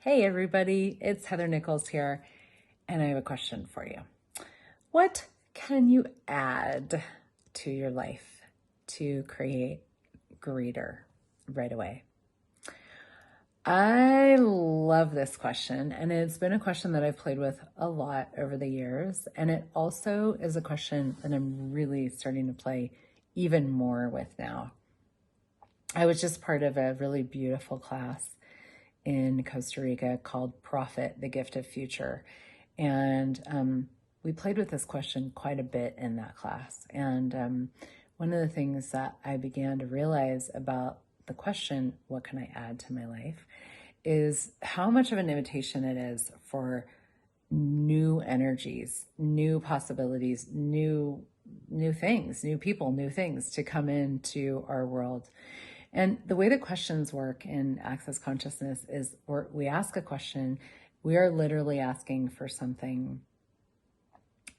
Hey everybody, it's Heather Nichols here, and I have a question for you. What can you add to your life to create greater right away? I love this question, and it's been a question that I've played with a lot over the years, and it also is a question that I'm really starting to play even more with now. I was just part of a really beautiful class in Costa Rica called Profit, the Gift of Future. And we played with this question quite a bit in that class. And one of the things that I began to realize about the question, what can I add to my life, is how much of an invitation it is for new energies, new possibilities, new things, new people, new things to come into our world. And the way that questions work in Access Consciousness is we ask a question, we are literally asking for something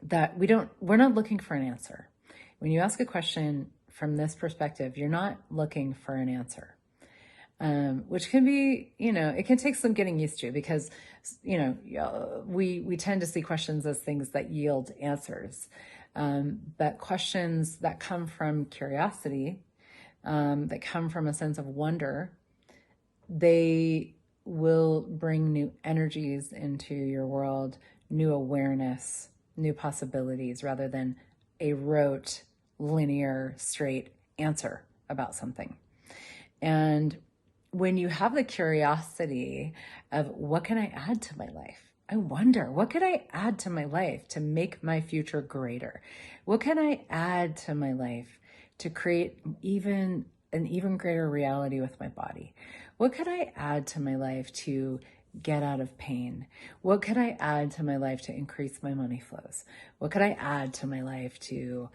that we're not looking for an answer. When you ask a question from this perspective, you're not looking for an answer. Which can be, it can take some getting used to because, we tend to see questions as things that yield answers. But questions that come from curiosity, that come from a sense of wonder, they will bring new energies into your world, new awareness, new possibilities, rather than a rote, linear, straight answer about something. And when you have the curiosity of what can I add to my life? I wonder, what could I add to my life to make my future greater? What can I add to my life to create an even greater reality with my body? What could I add to my life to get out of pain? What could I add to my life to increase my money flows? What could I add to my life to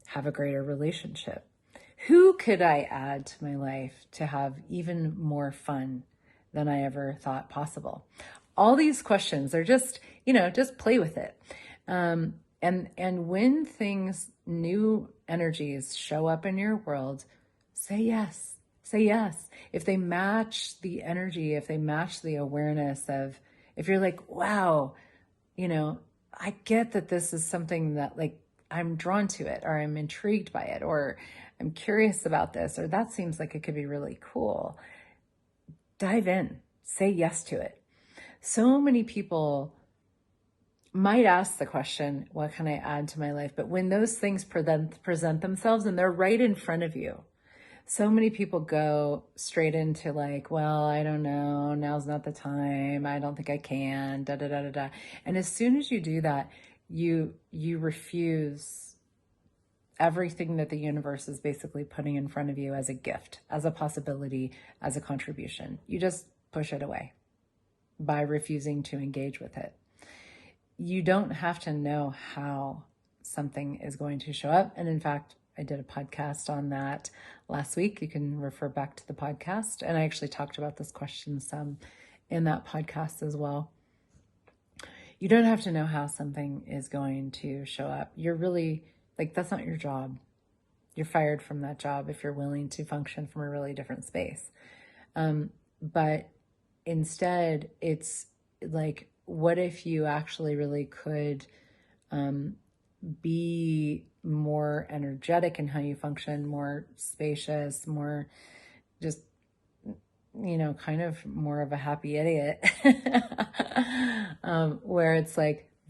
have a greater relationship? Who could I add to my life to have even more fun than I ever thought possible? All these questions are just play with it. And when new energies show up in your world, say yes. Say yes. If they match the energy, if they match the awareness of, if you're like, wow, I get that this is something that I'm drawn to it, or I'm intrigued by it, or I'm curious about this, or that seems like it could be really cool. Dive in, say yes to it. So many people might ask the question, what can I add to my life? But when those things present themselves and they're right in front of you, so many people go straight into well, I don't know, now's not the time, I don't think I can, da da da da da. And as soon as you do that, you refuse everything that the universe is basically putting in front of you as a gift, as a possibility, as a contribution. You just push it away by refusing to engage with it. You don't have to know how something is going to show up. And in fact, I did a podcast on that last week. You can refer back to the podcast. And I actually talked about this question some in that podcast as well. You don't have to know how something is going to show up. You're really, that's not your job. You're fired from that job if you're willing to function from a really different space. But instead, it's what if you actually really could be more energetic in how you function, more spacious, more just, kind of more of a happy idiot, where it's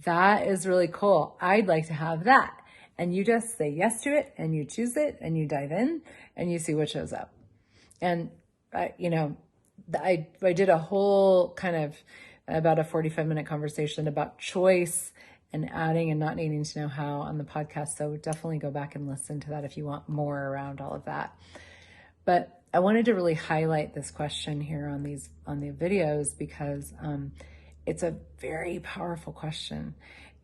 that is really cool. I'd like to have that. And you just say yes to it, and you choose it, and you dive in, and you see what shows up. And, I did a whole kind of about a 45-minute conversation about choice and adding and not needing to know how on the podcast. So definitely go back and listen to that if you want more around all of that. But I wanted to really highlight this question here on the videos because it's a very powerful question.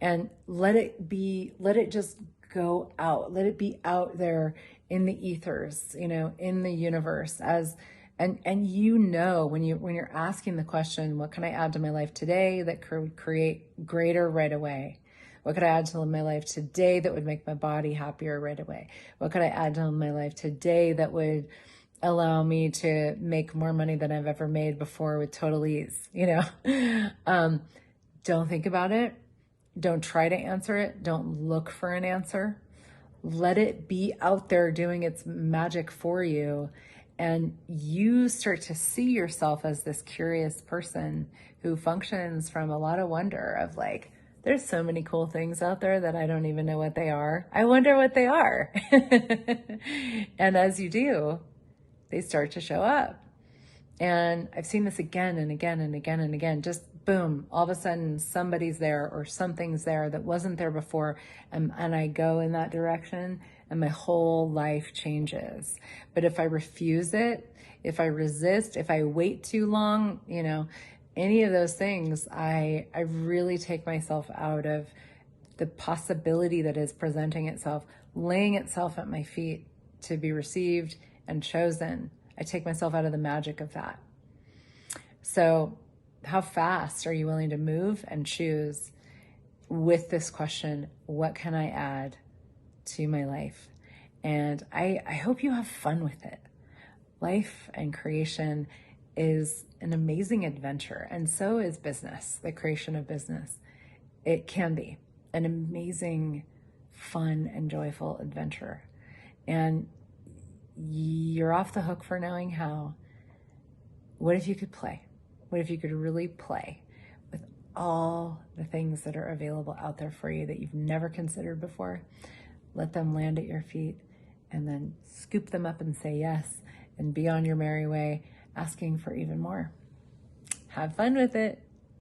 And let it just go out. Let it be out there in the ethers, in the universe and when you're asking the question, what can I add to my life today that could create greater right away? What could I add to my life today that would make my body happier right away? What could I add to my life today that would allow me to make more money than I've ever made before with total ease, you know? Don't think about it. Don't try to answer it. Don't look for an answer. Let it be out there doing its magic for you. And you start to see yourself as this curious person who functions from a lot of wonder of like, there's so many cool things out there that I don't even know what they are. I wonder what they are. And as you do, they start to show up. And I've seen this again and again and again and again. Just boom, all of a sudden somebody's there or something's there that wasn't there before. And I go in that direction and my whole life changes. But if I refuse it, if I resist, if I wait too long, you know, any of those things, I really take myself out of the possibility that is presenting itself, laying itself at my feet to be received and chosen. I take myself out of the magic of that. So how fast are you willing to move and choose with this question, what can I add to my life? And I hope you have fun with it. Life and creation is an amazing adventure, and so is business, the creation of business. It can be an amazing, fun, and joyful adventure. And you're off the hook for knowing how. What if you could play? What if you could really play with all the things that are available out there for you that you've never considered before? Let them land at your feet and then scoop them up and say yes and be on your merry way, asking for even more. Have fun with it.